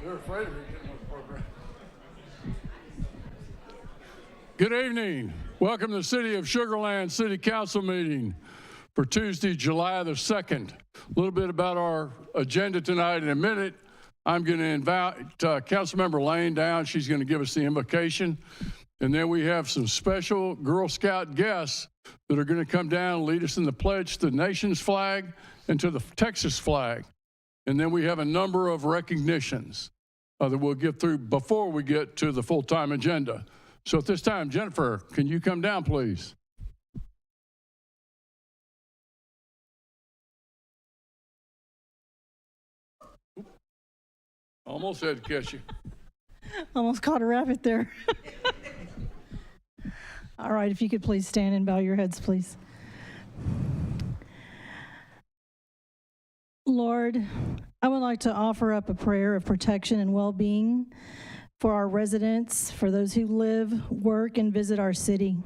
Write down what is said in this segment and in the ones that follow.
They're afraid of me getting on the program. Good evening. Welcome to the City of Sugar Land City Council meeting for Tuesday, July the 2nd. A little bit about our agenda tonight. In a minute, I'm going to invite Councilmember Lane down. She's going to give us the invocation. And then we have some special Girl Scout guests that are going to come down and lead us in the pledge to the nation's flag and to the Texas flag. And then we have a number of recognitions that we'll get through before we get to the full-time agenda. So at this time, Jennifer, can you come down, please? Almost had to catch you. Almost caught a rabbit there. All right, if you could please stand and bow your heads, please. Lord, I would like to offer up a prayer of protection and well-being for our residents, for those who live, work, and visit our city.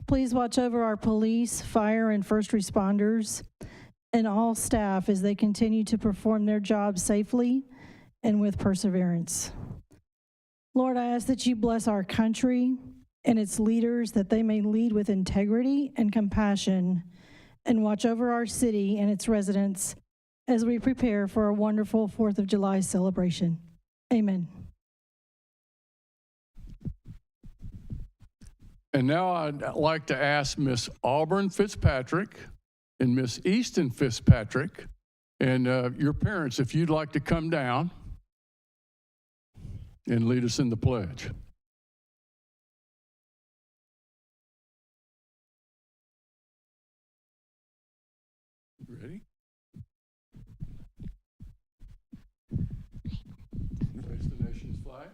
Please watch over our police, fire, and first responders and all staff as they continue to perform their jobs safely and with perseverance. Lord, I ask that you bless our country and its leaders, that they may lead with integrity and compassion and watch over our city and its residents as we prepare for a wonderful 4th of July celebration. Amen. And now I'd like to ask Miss Auburn Fitzpatrick and Miss Easton Fitzpatrick and your parents, if you'd like to come down and lead us in the pledge. Ready? Raise the nation's flag.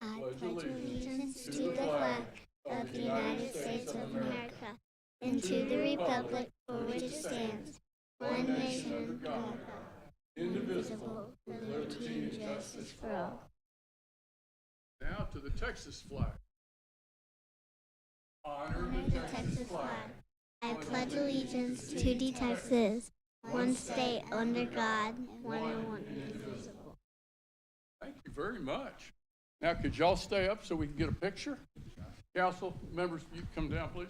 I pledge allegiance to the flag of the United States of America and to the republic for which it stands, one nation under God, indivisible, with liberty and justice for all. Now to the Texas flag. Honor the Texas flag. I pledge allegiance to the Texas, one state under God, one and one indivisible. Thank you very much. Now, could y'all stay up so we can get a picture? Council members, you come down, please.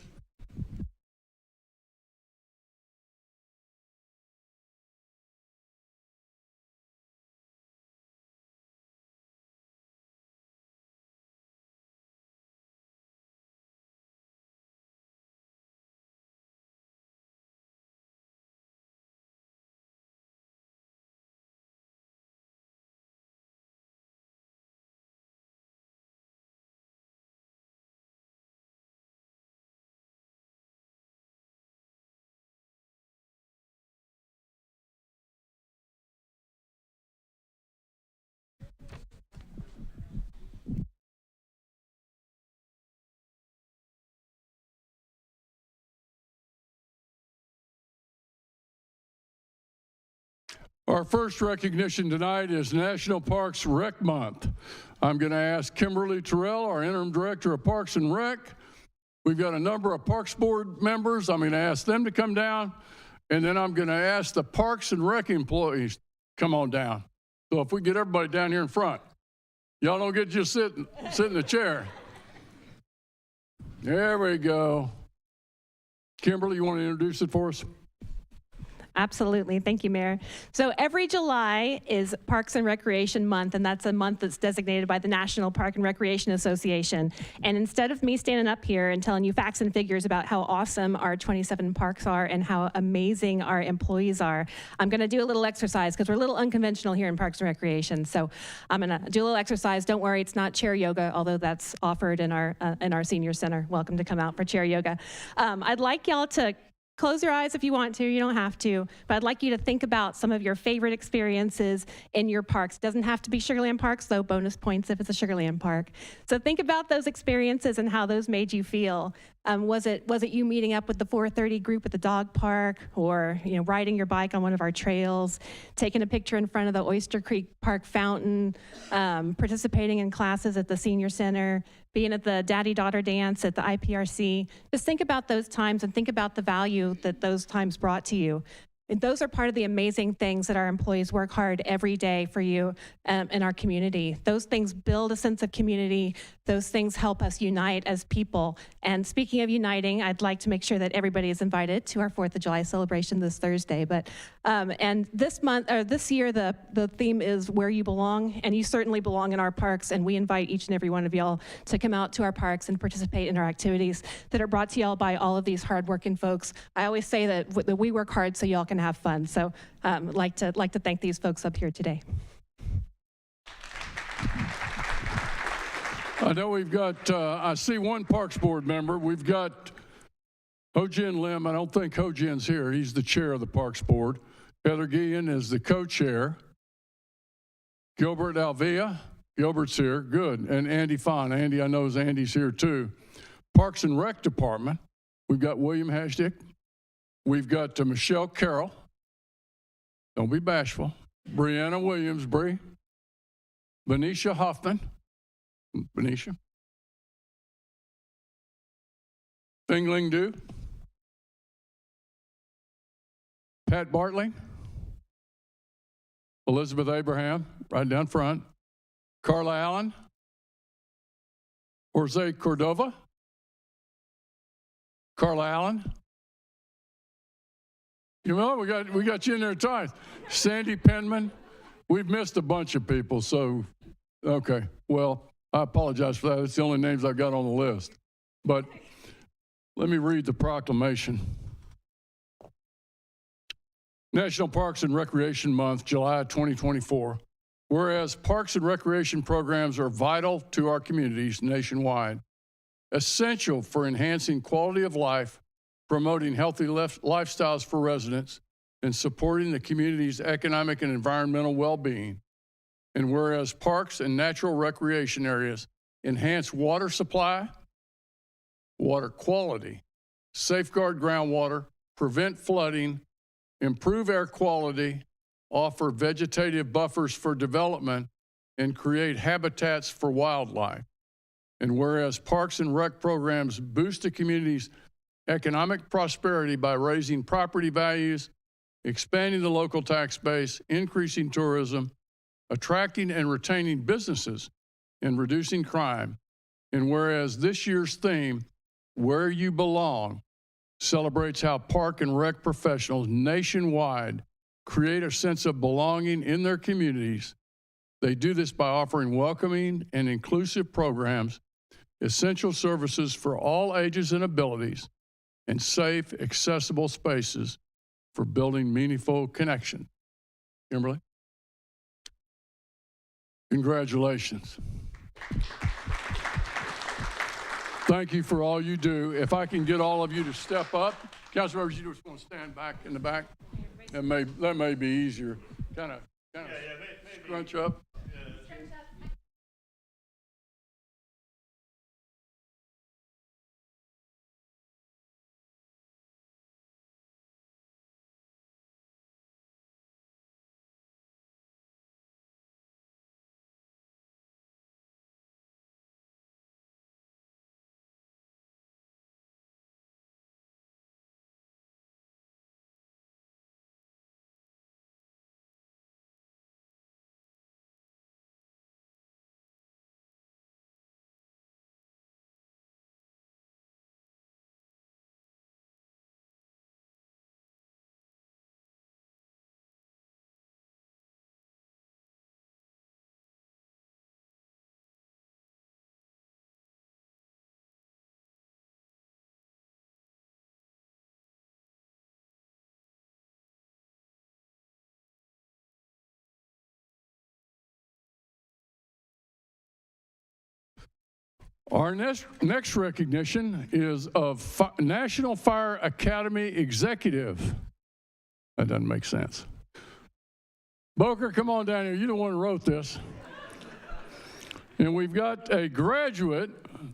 Our first recognition tonight is National Parks Rec Month. I'm going to ask Kimberly Terrell, our Interim Director of Parks and Rec. We've got a number of Parks Board members. I'm going to ask them to come down, and then I'm going to ask the Parks and Rec employees to come on down. So if we get everybody down here in front, y'all don't get just sit in the chair. There we go. Kimberly, you want to introduce it for us? Absolutely. Thank you, Mayor. So every July is Parks and Recreation Month, and that's a month that's designated by the National Park and Recreation Association. And instead of me standing up here and telling you facts and figures about how awesome our 27 parks are and how amazing our employees are, I'm going to do a little exercise because we're a little unconventional here in Parks and Recreation. So I'm going to do a little exercise. Don't worry, it's not chair yoga, although that's offered in our senior center. Welcome to come out for chair yoga. I'd like y'all to close your eyes if you want to, you don't have to, but I'd like you to think about some of your favorite experiences in your parks. It doesn't have to be Sugar Land Parks, though bonus points if it's a Sugar Land Park. So think about those experiences and how those made you feel. Was it you meeting up with the 4:30 group at the dog park, or riding your bike on one of our trails, taking a picture in front of the Oyster Creek Park fountain, participating in classes at the senior center, being at the daddy-daughter dance at the IPRC. Just think about those times and think about the value that those times brought to you. And those are part of the amazing things that our employees work hard every day for you in our community. Those things build a sense of community. Those things help us unite as people. And speaking of uniting, I'd like to make sure that everybody is invited to our 4th of July celebration this Thursday. But and this month or this year, the theme is where you belong, and you certainly belong in our parks. And we invite each and every one of y'all to come out to our parks and participate in our activities that are brought to y'all by all of these hardworking folks. I always say that we work hard so y'all can have fun. So like to thank these folks up here today. I know we've got, I see one Parks Board member. We've got Ho-Jin Lim. I don't think Ho-Jin's here. He's the chair of the Parks Board. Heather Guillen is the co-chair. Gilbert Alvia. Gilbert's here. Good. And Andy Fon. Andy, I know Andy's here too. Parks and Rec Department. We've got William Hashdick. We've got Michelle Carroll. Don't be bashful. Brianna Williams, Bree. Venetia Hoffman. Venetia. Fingling Du. Pat Bartling. Elizabeth Abraham, right down front. Carla Allen. Jose Cordova. Carla Allen. You know, we got you in there twice. Sandy Penman. We've missed a bunch of people, so, okay. Well, I apologize for that. It's the only names I've got on the list. But let me read the proclamation. National Parks and Recreation Month, July 2024. Whereas parks and recreation programs are vital to our communities nationwide, essential for enhancing quality of life, promoting healthy lifestyles for residents, and supporting the community's economic and environmental well-being. And whereas parks and natural recreation areas enhance water supply, water quality, safeguard groundwater, prevent flooding, improve air quality, offer vegetative buffers for development, and create habitats for wildlife. And whereas parks and rec programs boost a community's economic prosperity by raising property values, expanding the local tax base, increasing tourism, attracting and retaining businesses, and reducing crime. And whereas this year's theme, Where You Belong, celebrates how park and rec professionals nationwide create a sense of belonging in their communities. They do this by offering welcoming and inclusive programs, essential services for all ages and abilities, and safe, accessible spaces for building meaningful connection. Kimberly? Congratulations. Thank you for all you do. If I can get all of you to step up. Council members, you just want to stand back in the back. That may be easier. Kind of scrunch up. Our next recognition is of National Fire Academy Executive. That doesn't make sense. Boker, come on down here. You're the one who wrote this. And we've got a graduate,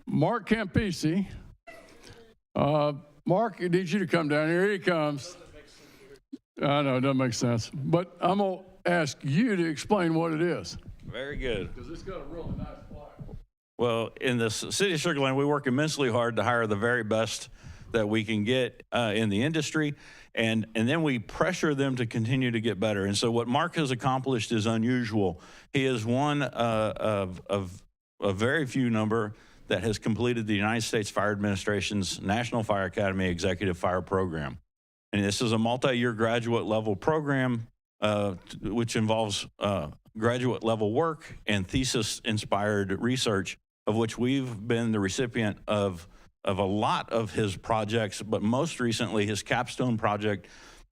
Mark Campisi. Mark, I need you to come down here. Here he comes. I know, it doesn't make sense. But I'm going to ask you to explain what it is. Very good. Because it's got a really nice flag. Well, in the city of Sugar Land, we work immensely hard to hire the very best that we can get in the industry, and then we pressure them to continue to get better. And so what Mark has accomplished is unusual. He is one of a very few number that has completed the United States Fire Administration's National Fire Academy Executive Fire Program. And this is a multi-year graduate level program which involves graduate level work and thesis inspired research, of which we've been the recipient of a lot of his projects, but most recently his capstone project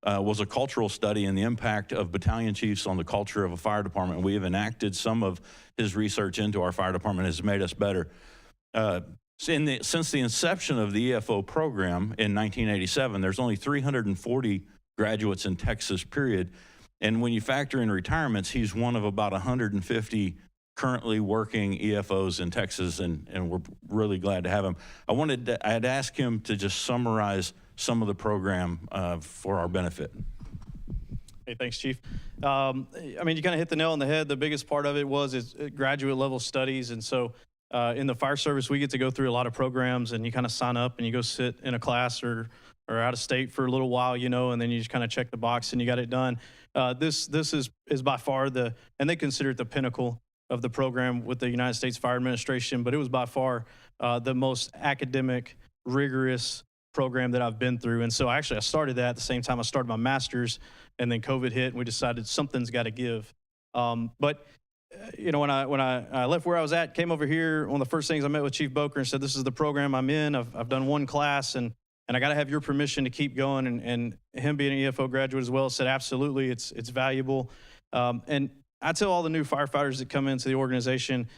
was a cultural study in the impact of battalion chiefs on the culture of a fire department. We have enacted some of his research into our fire department. Has made us better. Since the inception of the EFO program in 1987, there's only 340 graduates in Texas, period. And when you factor in retirements, he's one of about 150 currently working EFOs in Texas, and we're really glad to have him. I'd ask him to just summarize some of the program for our benefit. Hey, thanks, Chief. I mean, you kind of hit the nail on the head. The biggest part of it is graduate level studies. And so in the fire service, we get to go through a lot of programs, and you kind of sign up and you go sit in a class or out of state for a little while, you know, and then you just kind of check the box and you got it done. This is by far and they consider it the pinnacle of the program with the United States Fire Administration, but it was by far the most academic, rigorous program that I've been through. And so I started that at the same time I started my master's, and then COVID hit and we decided something's got to give. But you know, when I left where I was at, came over here, one of the first things I met with Chief Boker and said, this is the program I'm in. I've done one class, and I got to have your permission to keep going. And him being an EFO graduate as well said, absolutely, it's valuable. And I tell all the new firefighters that come into the organization,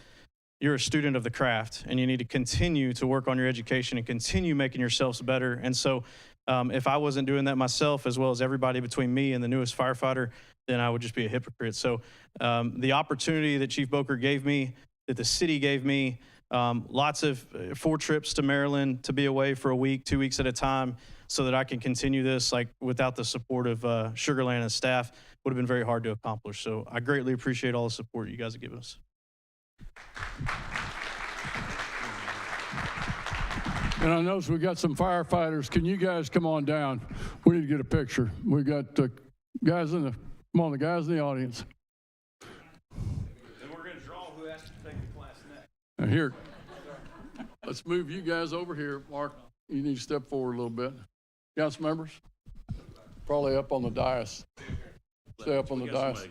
you're a student of the craft, and you need to continue to work on your education and continue making yourselves better. And so if I wasn't doing that myself, as well as everybody between me and the newest firefighter, then I would just be a hypocrite. So the opportunity that Chief Boker gave me, that the city gave me, lots of 4 trips to Maryland to be away for a week, 2 weeks at a time, so that I can continue this, like without the support of Sugar Land and staff, would have been very hard to accomplish. So I greatly appreciate all the support you guys have given us. And I notice we got some firefighters. Can you guys come on down? We need to get a picture. We got guys in the, come on, the guys in the audience. And we're going to draw who has to take the class next. And here, let's move you guys over here. Mark, you need to step forward a little bit. Council members, probably up on the dais. Stay up on the dais.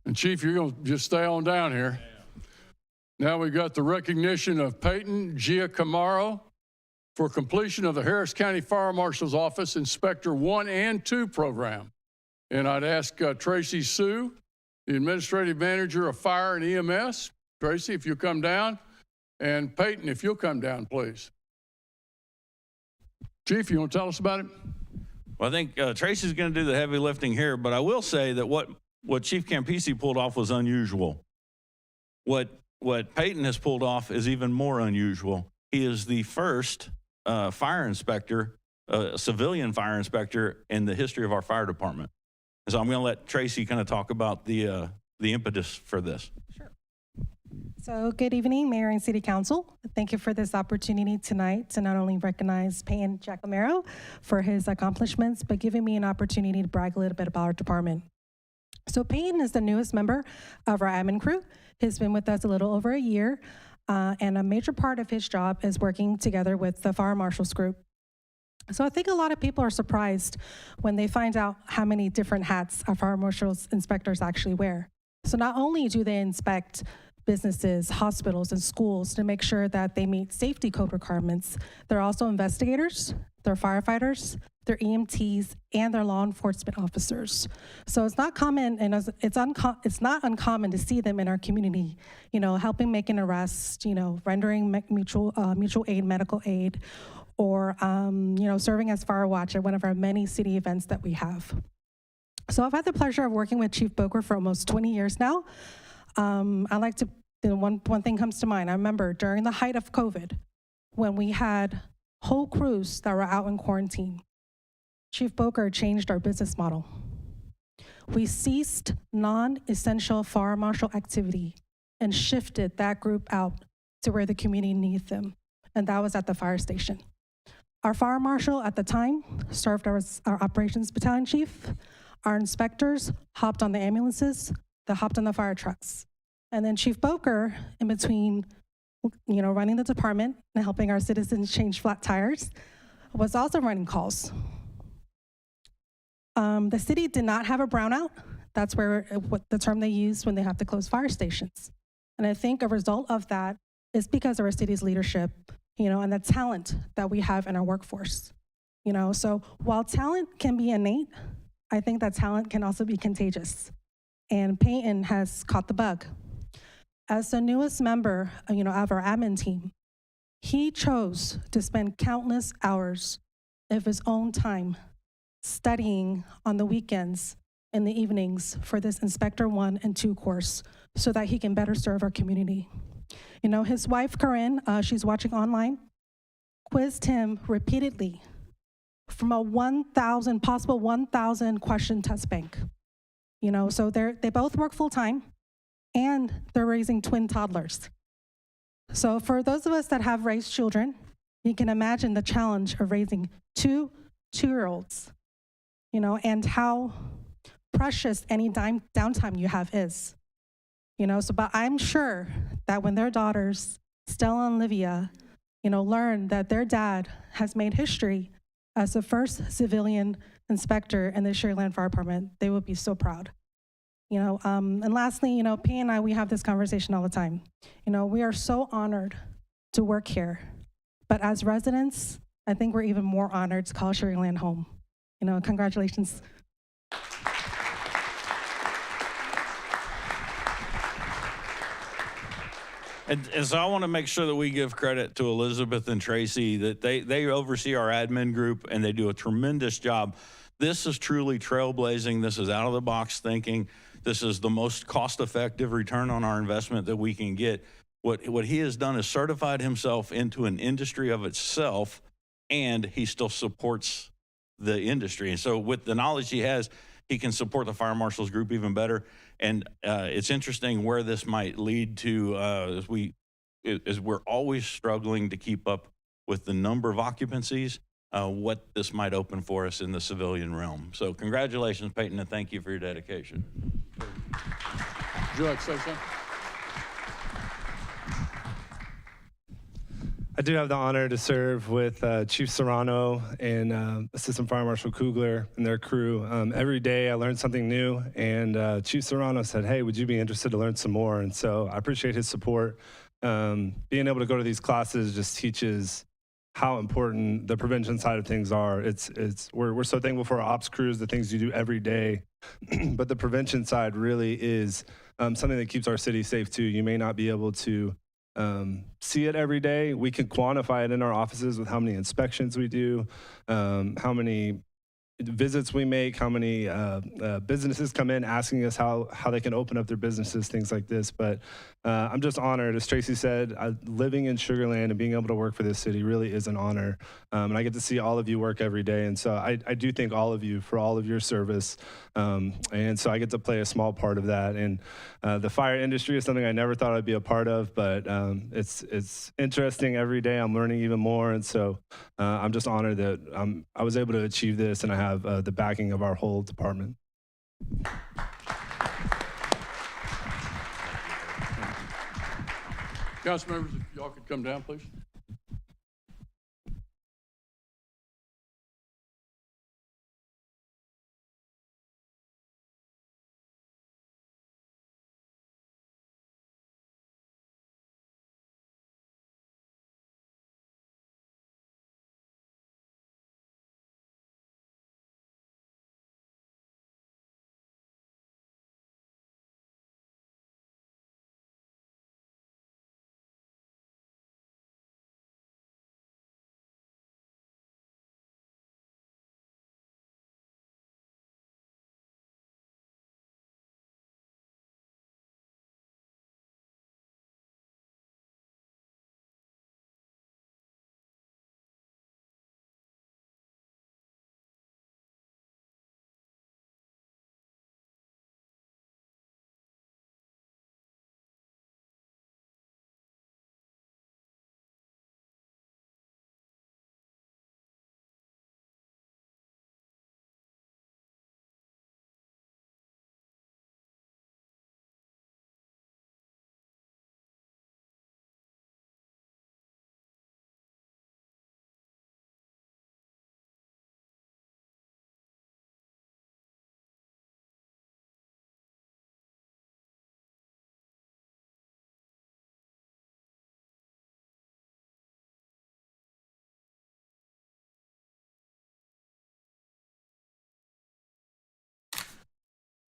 And Chief, you're going to just stay on down here. Now we've got the recognition of Peyton Giacamaro for completion of the Harris County Fire Marshal's Office Inspector 1 and 2 program. And I'd ask Tracy Sue, the Administrative Manager of Fire and EMS. Tracy, if you'll come down. And Peyton, if you'll come down, please. Chief, you want to tell us about it? Well, I think Tracy's going to do the heavy lifting here, but I will say that what Chief Campisi pulled off was unusual. What Peyton has pulled off is even more unusual. He is the first fire inspector, civilian fire inspector in the history of our fire department. And so I'm going to let Tracy kind of talk about the impetus for this. Sure. So good evening, Mayor and City Council. Thank you for this opportunity tonight to not only recognize Peyton Giacamaro for his accomplishments, but giving me an opportunity to brag a little bit about our department. So Peyton is the newest member of our admin crew. He's been with us a little over a year, and a major part of his job is working together with the Fire Marshals Group. So I think a lot of people are surprised when they find out how many different hats our Fire Marshals inspectors actually wear. So not only do they inspect businesses, hospitals, and schools to make sure that they meet safety code requirements. They're also investigators, they're firefighters, they're EMTs, and they're law enforcement officers. So it's not common, and it's not uncommon to see them in our community, helping make an arrest, rendering mutual aid, medical aid, or serving as fire watch at one of our many city events that we have. So I've had the pleasure of working with Chief Boker for almost 20 years now. I like to, one thing comes to mind. I remember during the height of COVID, when we had whole crews that were out in quarantine, Chief Boker changed our business model. We ceased non-essential fire marshal activity and shifted that group out to where the community needs them, and that was at the fire station. Our fire marshal at the time served as our operations battalion chief. Our inspectors hopped on the ambulances, they hopped on the fire trucks. And then Chief Boker, in between, running the department and helping our citizens change flat tires, was also running calls. The city did not have a brownout. That's what the term they use when they have to close fire stations. And I think a result of that is because of our city's leadership, and the talent that we have in our workforce. So while talent can be innate, I think that talent can also be contagious. And Peyton has caught the bug. As the newest member, of our admin team, he chose to spend countless hours of his own time studying on the weekends and the evenings for this Inspector 1 and 2 course so that he can better serve our community. His wife, Corinne, she's watching online, quizzed him repeatedly from a possible 1,000 question test bank. So they both work full time and they're raising twin toddlers. So for those of us that have raised children, you can imagine the challenge of raising two 2-year-olds, and how precious any downtime you have is. But I'm sure that when their daughters, Stella and Olivia, learn that their dad has made history as the first civilian inspector in the Sugar Land Fire Department, they would be so proud. And lastly, P and I, we have this conversation all the time. We are so honored to work here, but as residents, I think we're even more honored to call Sugar Land home. Congratulations. And so I want to make sure that we give credit to Elizabeth and Tracy that they oversee our admin group and they do a tremendous job. This is truly trailblazing. This is out of the box thinking. This is the most cost-effective return on our investment that we can get. What he has done is certified himself into an industry of itself, and he still supports the industry. And so with the knowledge he has, he can support the fire marshals group even better. And it's interesting where this might lead to as we're always struggling to keep up with the number of occupancies, what this might open for us in the civilian realm. So congratulations, Peyton, and thank you for your dedication. Would you like to say something? I do have the honor to serve with Chief Serrano and Assistant Fire Marshal Kugler and their crew. Every day I learned something new, and Chief Serrano said, hey, would you be interested to learn some more? And so I appreciate his support. Being able to go to these classes just teaches how important the prevention side of things are. We're so thankful for our ops crews, the things you do every day, but the prevention side really is something that keeps our city safe too. You may not be able to see it every day. We can quantify it in our offices with how many inspections we do, how many visits we make, how many businesses come in asking us how they can open up their businesses, things like this. But I'm just honored, as Tracy said, living in Sugar Land and being able to work for this city really is an honor. And I get to see all of you work every day. And so I do thank all of you for all of your service. And so I get to play a small part of that. And the fire industry is something I never thought I'd be a part of, but it's interesting every day. I'm learning even more. And so I'm just honored that I was able to achieve this, and I have the backing of our whole department. Council members, if y'all could come down, please.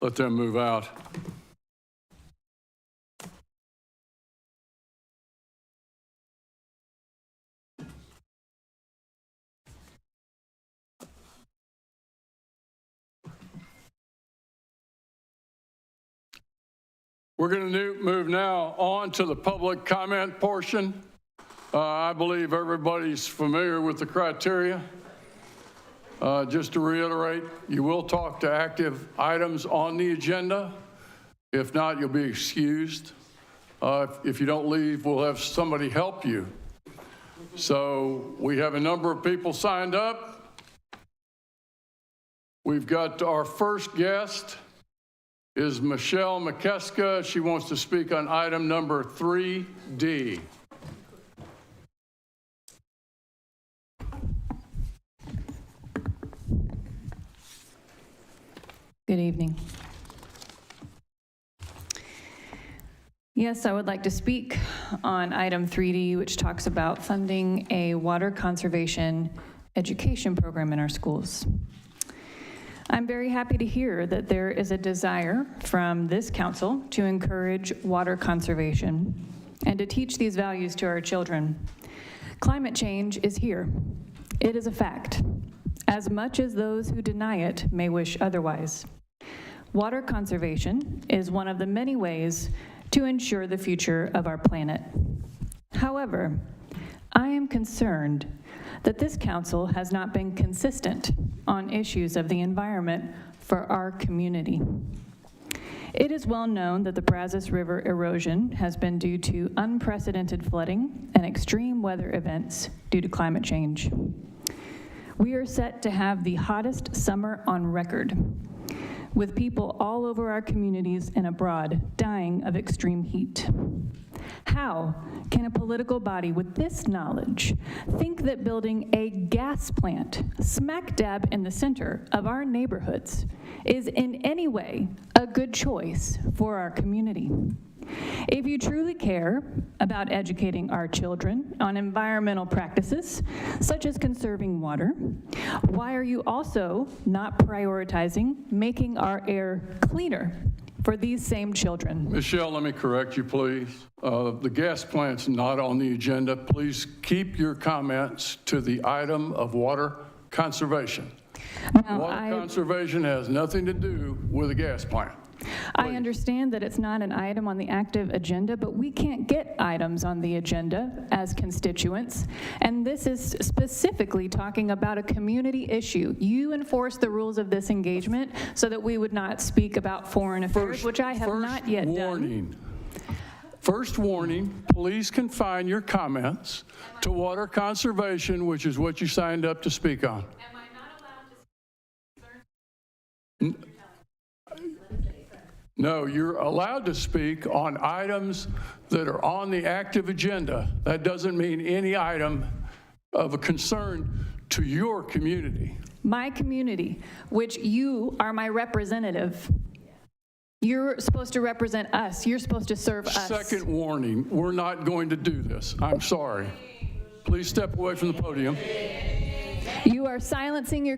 let them move out. We're going to move now on to the public comment portion. I believe everybody's familiar with the criteria. Just to reiterate, you will talk to active items on the agenda. If not, you'll be excused. If you don't leave, we'll have somebody help you. So we have a number of people signed up. We've got our first guest is Michelle McKeska. She wants to speak on item number 3D. Good evening. Yes, I would like to speak on item 3D, which talks about funding a water conservation education program in our schools. I'm very happy to hear that there is a desire from this council to encourage water conservation and to teach these values to our children. Climate change is here. It is a fact, as much as those who deny it may wish otherwise. Water conservation is one of the many ways to ensure the future of our planet. However, I am concerned that this council has not been consistent on issues of the environment for our community. It is well known that the Brazos River erosion has been due to unprecedented flooding and extreme weather events due to climate change. We are set to have the hottest summer on record, with people all over our communities and abroad dying of extreme heat. How can a political body with this knowledge think that building a gas plant smack dab in the center of our neighborhoods is in any way a good choice for our community? If you truly care about educating our children on environmental practices, such as conserving water, why are you also not prioritizing making our air cleaner for these same children? Michelle, let me correct you, please. The gas plant's not on the agenda. Please keep your comments to the item of water conservation. Now, Water conservation has nothing to do with a gas plant. I understand that it's not an item on the active agenda, but we can't get items on the agenda as constituents. And this is specifically talking about a community issue. You enforce the rules of this engagement so that we would not speak about foreign affairs, which I have not yet done. First warning, please confine your comments to water conservation, which is what you signed up to speak on. Am I not allowed to? No, you're allowed to speak on items that are on the active agenda. That doesn't mean any item of a concern to your community. My community, which you are my representative. You're supposed to represent us. You're supposed to serve us. Second warning, we're not going to do this. I'm sorry. Please step away from the podium. You are silencing your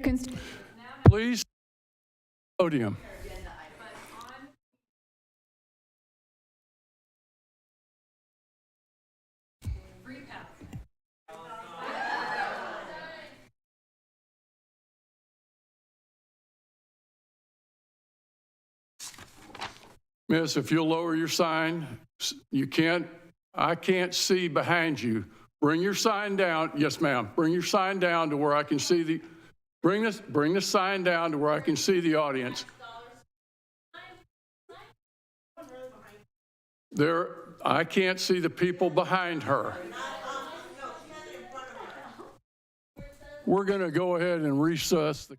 Please, podium. Miss, if you'll lower your sign, I can't see behind you. Bring your sign down. Yes, ma'am. Bring your sign down to where I can see bring the sign down to where I can see the audience. I can't see the people behind her. We're going to go ahead and recess the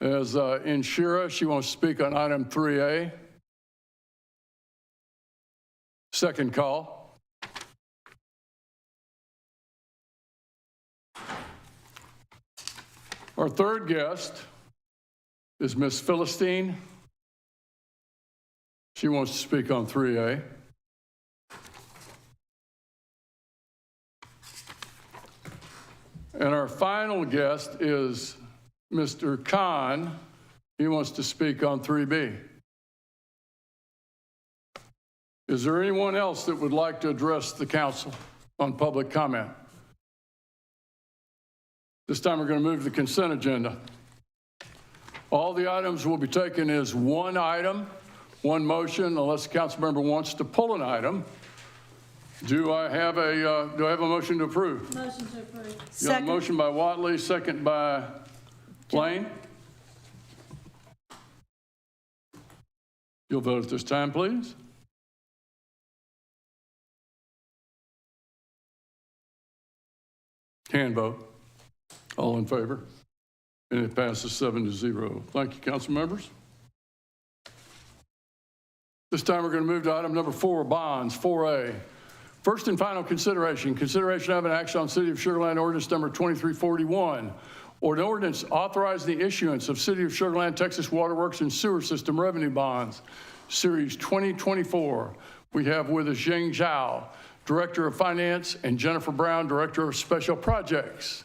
as Inshira. She wants to speak on item 3A. Second call. Our third guest is Miss Philistine. She wants to speak on 3A. And our final guest is Mr. Khan. He wants to speak on 3B. Is there anyone else that would like to address the council on public comment? This time we're going to move to the consent agenda. All the items will be taken as one item, one motion, unless the council member wants to pull an item. Do I have a motion to approve? Motion to approve. Got a motion by Watley, second by Lane. You'll vote at this time, please. Hand vote. All in favor? And it passes 7-0. Thank you, council members. This time we're going to move to item number 4, bonds, 4A. First and final consideration of an action on City of Sugar Land ordinance number 2341, or an ordinance authorizing the issuance of City of Sugar Land, Texas Waterworks and Sewer System revenue bonds, Series 2024. We have with us Ying Zhao, Director of Finance, and Jennifer Brown, Director of Special Projects.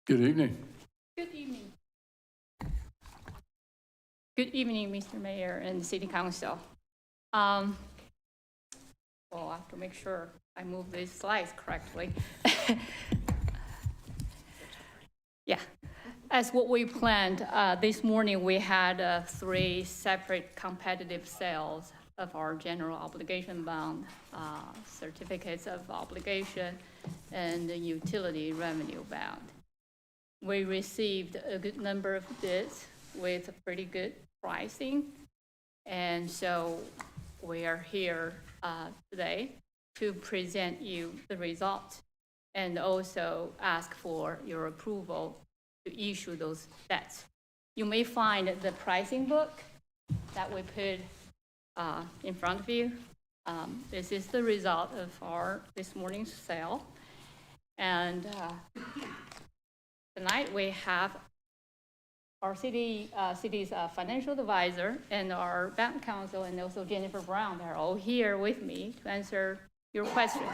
Good evening. Good evening. Good evening, Mr. Mayor and City Council. Well, I have to make sure I move these slides correctly. Yeah, as what we planned, this morning we had 3 separate competitive sales of our general obligation bond, certificates of obligation, and the utility revenue bond. We received a good number of bids with pretty good pricing, and so we are here today to present you the results and also ask for your approval to issue those debts. You may find the pricing book that we put in front of you. This is the result of our this morning's sale. And tonight we have our city's financial advisor and our bank counsel and also Jennifer Brown. They're all here with me to answer your questions.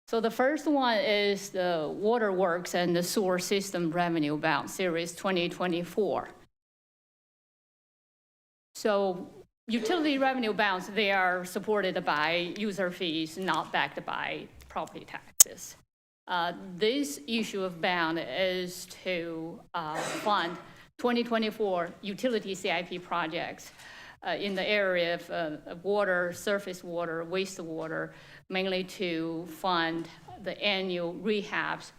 So the first one is the Waterworks and the Sewer System Revenue Bond Series 2024. So utility revenue bonds, they are supported by user fees, not backed by property taxes. This issue of bond is to fund 2024 utility CIP projects in the area of water, surface water, wastewater, mainly to fund the annual rehabs.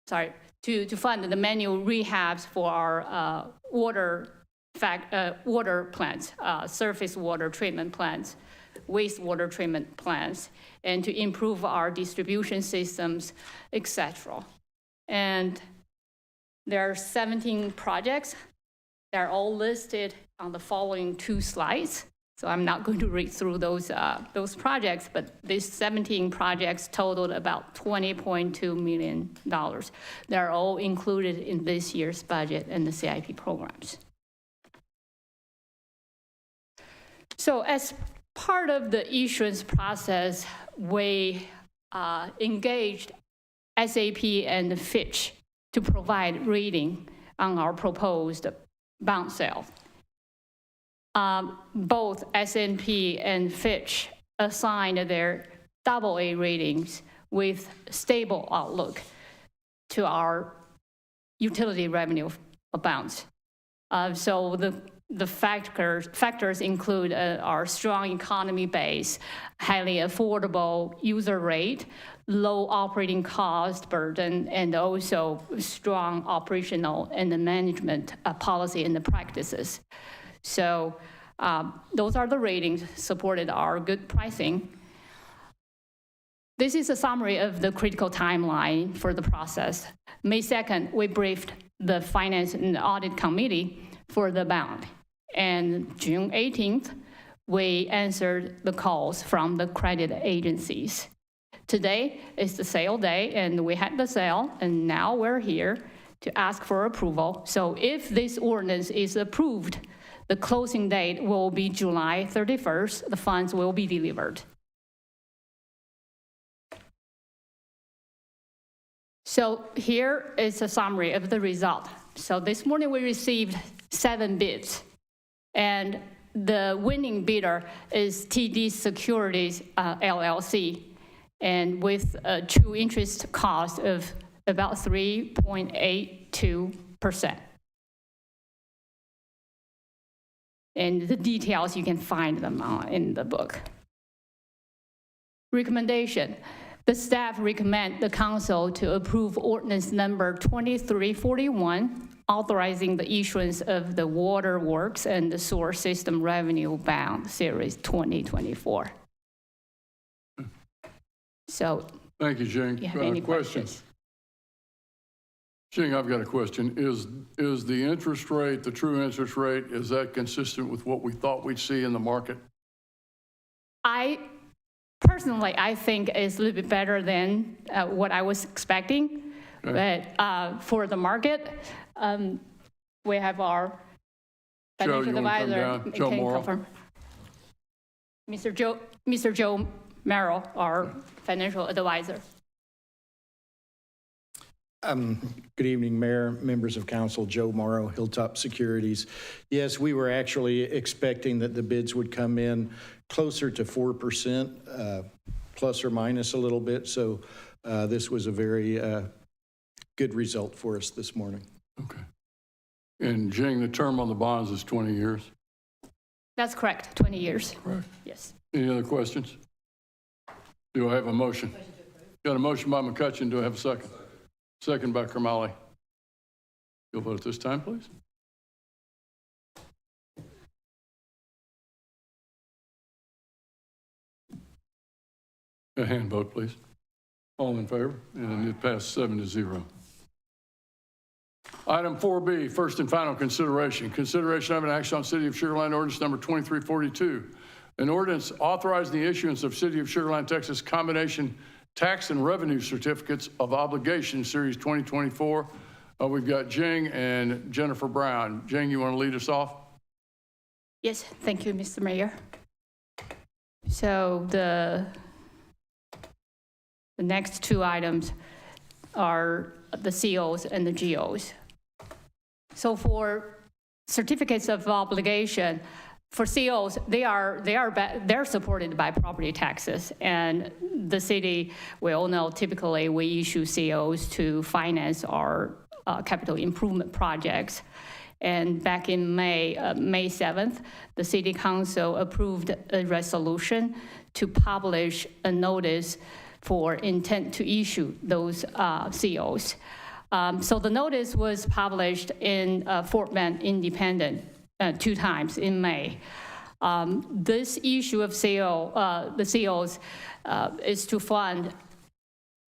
To fund the manual rehabs for our water plants, surface water treatment plants, wastewater treatment plants, and to improve our distribution systems, etc. And there are 17 projects. They're all listed on the following 2 slides. So I'm not going to read through those projects, but these 17 projects totaled about $20.2 million. They're all included in this year's budget and the CIP programs. So as part of the issuance process, we engaged SAP and Fitch to provide rating on our proposed bond sale. Both S&P and Fitch assigned their AA ratings with stable outlook to our utility revenue bonds. So the factors include our strong economy base, highly affordable user rate, low operating cost burden, and also strong operational and the management policy and the practices. So those are the ratings supported our good pricing. This is a summary of the critical timeline for the process. May 2nd, we briefed the Finance and Audit Committee for the bond. And June 18th, we answered the calls from the credit agencies. Today is the sale day, and we had the sale, and now we're here to ask for approval. So if this ordinance is approved, the closing date will be July 31st. The funds will be delivered. So here is a summary of the result. So this morning we received 7 bids, and the winning bidder is TD Securities LLC, and with a true interest cost of about 3.82%. And the details, you can find them in the book. Recommendation. The staff recommend the council to approve ordinance number 2341, authorizing the issuance of the Water Works and the Sewer System Revenue Bond Series 2024. So, Thank you, Jing. you have any questions? Jing, I've got a question. Is the interest rate, the true interest rate, is that consistent with what we thought we'd see in the market? Personally, I think it's a little bit better than what I was expecting. Okay. But for the market, we have our Joe, financial you wanna come advisor. down? Joe can Morrow. confirm. Mr. Joe Merrill, our financial advisor. Good evening, Mayor, members of council. Joe Morrow, Hilltop Securities. Yes, we were actually expecting that the bids would come in closer to 4%, plus or minus a little bit. So this was a very good result for us this morning. Okay. And Jing, the term on the bonds is 20 years? That's correct, 20 years. Correct. Yes. Any other questions? Do I have a motion? Got a motion by McCutcheon. Do I have a second? Second by Kermally. You'll vote at this time, please. A hand vote, please. All in favor? And it passed 7-0. Item 4B, first and final consideration. Consideration of an action on City of Sugar Land ordinance number 2342. An ordinance authorizing the issuance of City of Sugar Land, Texas combination tax and revenue certificates of obligation series 2024. We've got Jing and Jennifer Brown. Jing, you want to lead us off? Yes, thank you, Mr. Mayor. So the next 2 items are the COs and the GOs. So for certificates of obligation, for COs, they're supported by property taxes, and the city, we all know, typically we issue COs to finance our capital improvement projects. And back in May 7th, the City Council approved a resolution to publish a notice for intent to issue those COs. So the notice was published in Fort Bend Independent 2 times in May. This issue of the COs is to fund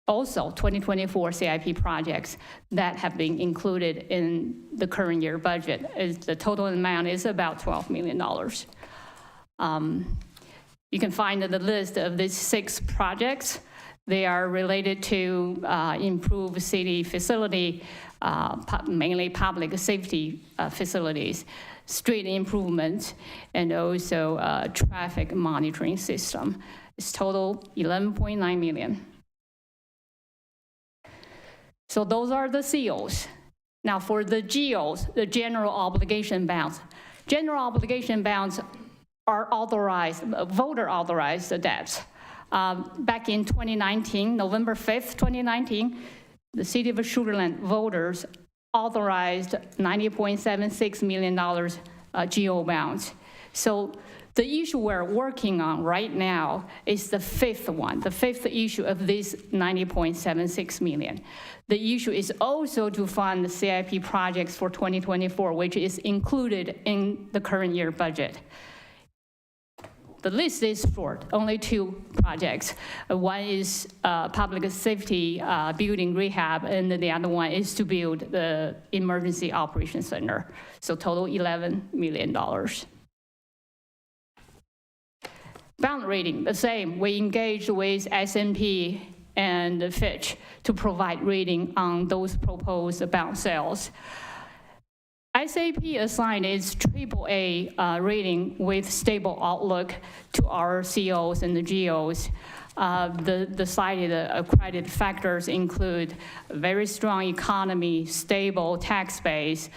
also 2024 CIP projects that have been included in the current year budget. The total amount is about $12 million. You can find the list of these 6 projects. They are related to improve city facility, mainly public safety facilities, street improvements, and also traffic monitoring system. It's total $11.9 million. So those are the COs. Now for the GOs, the general obligation bonds. General obligation bonds are authorized, voter authorized debts. Back in 2019, November 5th, 2019, the City of Sugar Land voters authorized $90.76 million GO bonds. So the issue we're working on right now is the 5th one, the 5th issue of this $90.76 million. The issue is also to fund the CIP projects for 2024, which is included in the current year budget. the list is short, only 2 projects. One is public safety building rehab, and the other one is to build the emergency operations center. So total $11 million. Bond rating, the same. We engaged with S&P and Fitch to provide rating on those proposed bond sales. SAP assigned its AAA rating with stable outlook to our COs and the GOs. The cited credit factors include a very strong economy, stable tax base,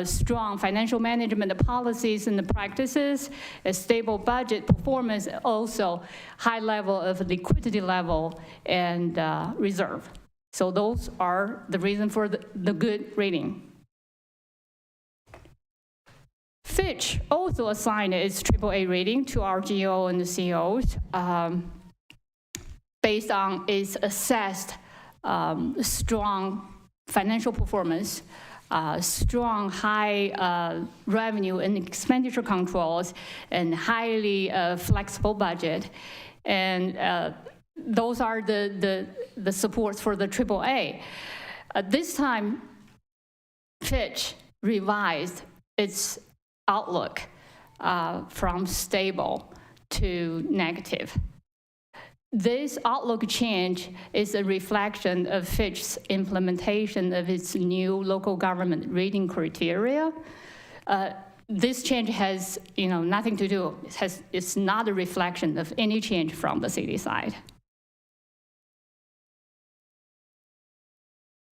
strong financial management policies and practices, a stable budget performance, also high level of liquidity level and reserve. So those are the reason for the good rating. Fitch also assigned its AAA rating to our GO and the COs based on its assessed strong financial performance, strong high revenue and expenditure controls, and highly flexible budget. And those are the supports for the AAA. This time, Fitch revised its outlook from stable to negative. This outlook change is a reflection of Fitch's implementation of its new local government rating criteria. This change has, nothing to do. It's not a reflection of any change from the city side.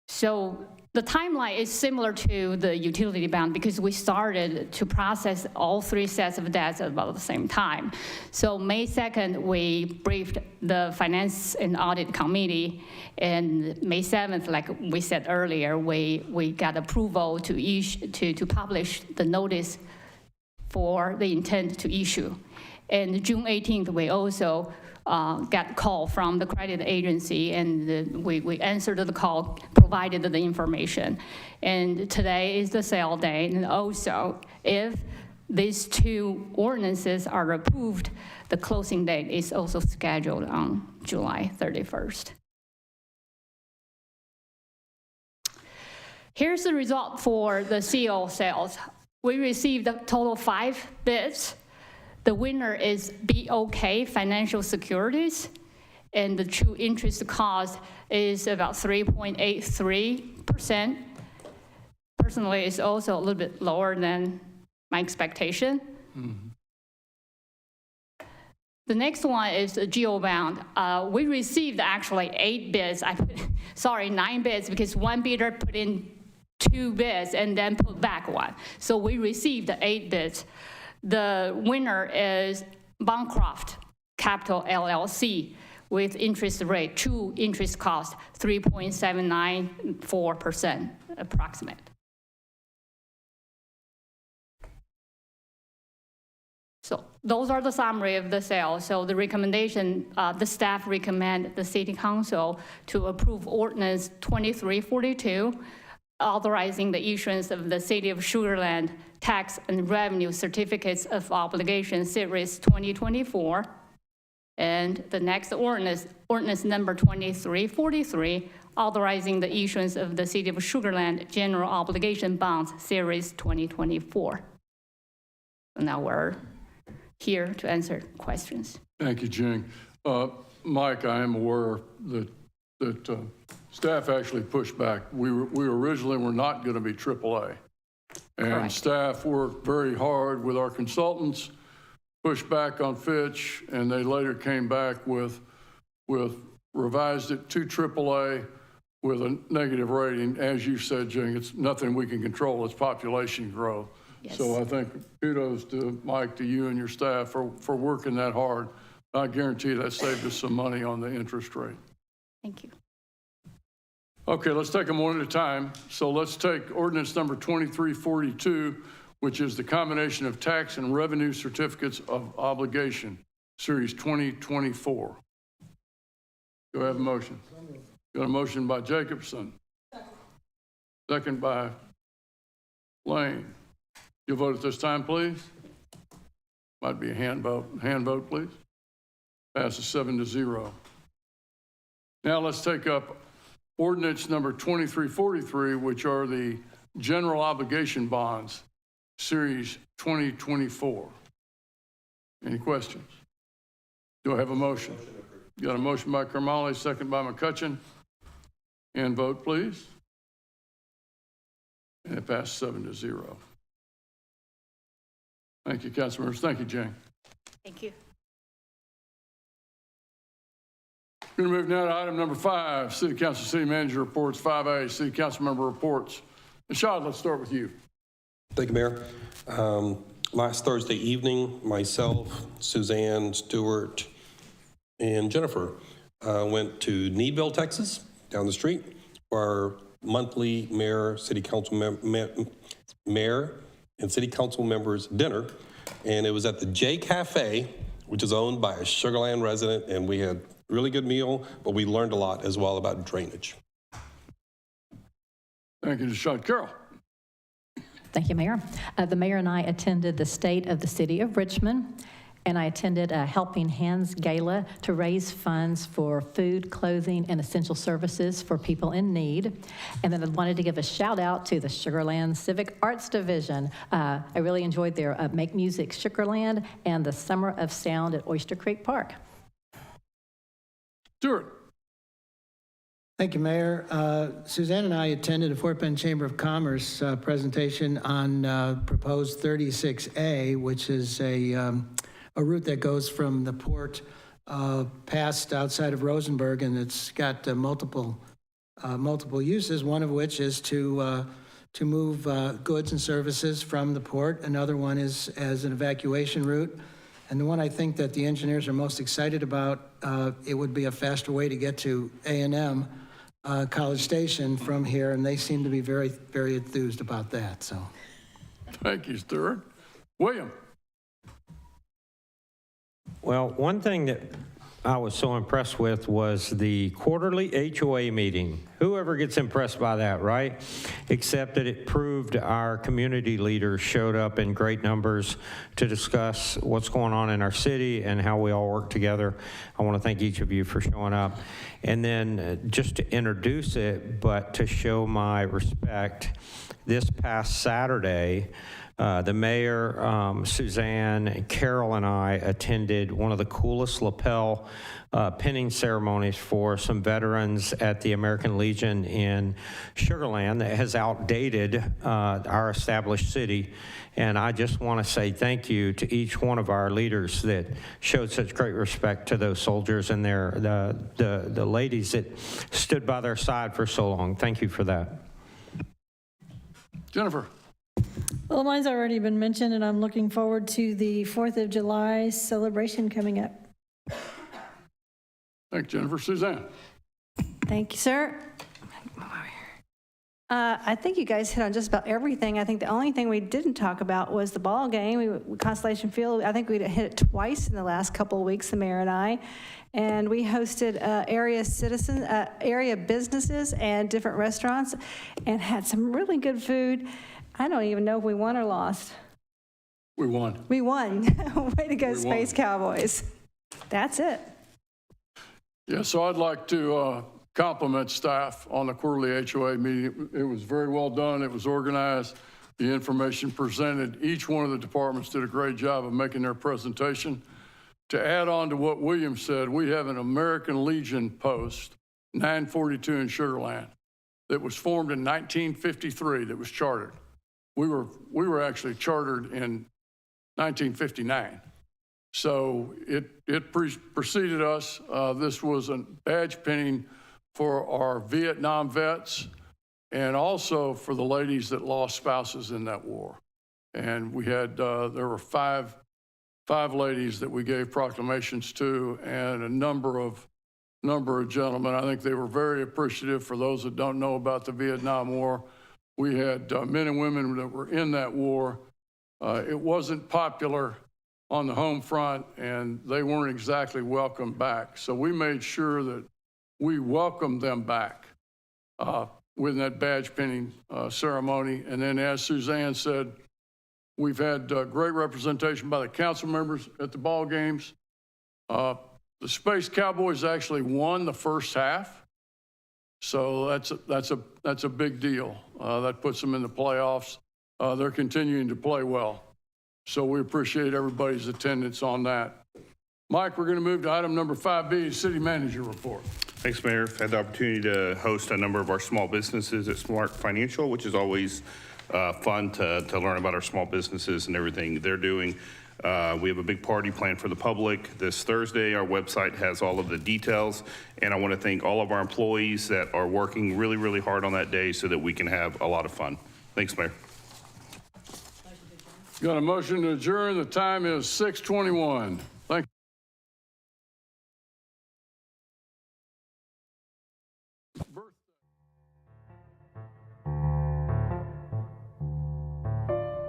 So the timeline is similar to the utility bond because we started to process all 3 sets of debts at about the same time. So May 2nd, we briefed the Finance and Audit Committee, and May 7th, like we said earlier, we got approval to publish the notice for the intent to issue. And June 18th, we also got a call from the credit agency, and we answered the call, provided the information. And today is the sale day, and also, if these 2 ordinances are approved, the closing date is also scheduled on July 31st. Here's the result for the CO sales. We received a total 5 bids. The winner is BOK Financial Securities, and the true interest cost is about 3.83%. Personally, it's also a little bit lower than my expectation. Mm-hmm. The next one is the GeoBound. We received actually 8 bids. 9 bids, because one bidder put in 2 bids and then put back 1. So we received 8 bids. The winner is Bancroft Capital LLC with interest rate, true interest cost, 3.794% approximate. So those are the summary of the sale. So the recommendation, the staff recommend the City Council to approve Ordinance 2342, authorizing the issuance of the City of Sugar Land Tax and Revenue Certificates of Obligation Series 2024. And the next ordinance number 2343, authorizing the issuance of the City of Sugar Land General Obligation Bonds Series 2024. So now we're here to answer questions. Thank you, Jing. Mike, I am aware that staff actually pushed back. We originally were not going to be AAA. And correct. Staff worked very hard with our consultants, pushed back on Fitch, and they later came back with revised it to AAA with a negative rating. As you said, Jing, it's nothing we can control. It's population growth. Yes. So I think kudos to Mike, to you and your staff for working that hard. I guarantee that saved us some money on the interest rate. Thank you. Okay, let's take them one at a time. So let's take ordinance number 2342, which is the combination of tax and revenue certificates of obligation, series 2024. Do I have a motion? Got a motion by Jacobson. Second by Lane. You'll vote at this time, please. Might be a hand vote. Hand vote, please. Passes 7-0. Now let's take up ordinance number 2343, which are the general obligation bonds, series 2024. Any questions? Do I have a motion? Got a motion by Karmali, second by McCutcheon. Hand vote, please. And it passed 7-0. Thank you, council members. Thank you, Jane. Thank you. We're going to move now to item number 5, City Council City Manager Reports, 5A, City Council Member Reports. Nishad, let's start with you. Thank you, Mayor. Last Thursday evening, myself, Suzanne, Stewart, and Jennifer went to Needville, Texas, down the street, for our monthly mayor, city council mayor, and city council members dinner. And it was at the J Cafe, which is owned by a Sugar Land resident, and we had a really good meal, but we learned a lot as well about drainage. Thank you, Nishad. Carol. Thank you, Mayor. The mayor and I attended the State of the City of Richmond, and I attended a Helping Hands Gala to raise funds for food, clothing, and essential services for people in need. And then I wanted to give a shout out to the Sugar Land Civic Arts Division. I really enjoyed their Make Music Sugar Land and the Summer of Sound at Oyster Creek Park. Stewart. Thank you, Mayor. Suzanne and I attended a Fort Bend Chamber of Commerce presentation on proposed 36A, which is a route that goes from the port past outside of Rosenberg, and it's got multiple uses, one of which is to move goods and services from the port. Another one is as an evacuation route. And the one I think that the engineers are most excited about, it would be a faster way to get to A&M College Station from here, and they seem to be very, very enthused about that. So, Thank you, Stewart. William. Well, one thing that I was so impressed with was the quarterly HOA meeting. Whoever gets impressed by that, right? Except that it proved our community leaders showed up in great numbers to discuss what's going on in our city and how we all work together. I want to thank each of you for showing up. And then just to introduce it, but to show my respect, this past Saturday, the mayor, Suzanne, Carol, and I attended one of the coolest lapel pinning ceremonies for some veterans at the American Legion in Sugar Land that has outdated our established city. And I just want to say thank you to each one of our leaders that showed such great respect to those soldiers and the ladies that stood by their side for so long. Thank you for that. Jennifer. Well, mine's already been mentioned, and I'm looking forward to the 4th of July celebration coming up. Thank you, Jennifer. Suzanne. Thank you, sir. I think you guys hit on just about everything. I think the only thing we didn't talk about was the ball game. Constellation Field, I think we hit it twice in the last couple of weeks, the mayor and I. And we hosted area businesses and different restaurants and had some really good food. I don't even know if we won or lost. We won. We won. Way to go, Space Cowboys. That's it. Yeah, so I'd like to compliment staff on the quarterly HOA meeting. It was very well done. It was organized. The information presented. Each one of the departments did a great job of making their presentation. To add on to what William said, we have an American Legion post, 942 in Sugar Land, that was formed in 1953, that was chartered. We were actually chartered in 1959. So it preceded us. This was a badge pinning for our Vietnam vets and also for the ladies that lost spouses in that war. And we had, there were five ladies that we gave proclamations to, and a number of gentlemen. I think they were very appreciative. For those that don't know about the Vietnam War, we had men and women that were in that war. It wasn't popular on the home front, and they weren't exactly welcomed back. So we made sure that we welcomed them back with that badge pinning ceremony. And then, as Suzanne said, We've had great representation by the council members at the ball games. The Space Cowboys actually won the first half, so that's a big deal. That puts them in the playoffs. They're continuing to play well, so we appreciate everybody's attendance on that. Mike, we're going to move to item number 5B, City Manager Report. Thanks, Mayor. I've had the opportunity to host a number of our small businesses at Smart Financial, which is always fun to learn about our small businesses and everything they're doing. We have a big party planned for the public this Thursday. Our website has all of the details, and I want to thank all of our employees that are working really, really hard on that day so that we can have a lot of fun. Thanks, Mayor. Got a motion to adjourn. The time is 6:21.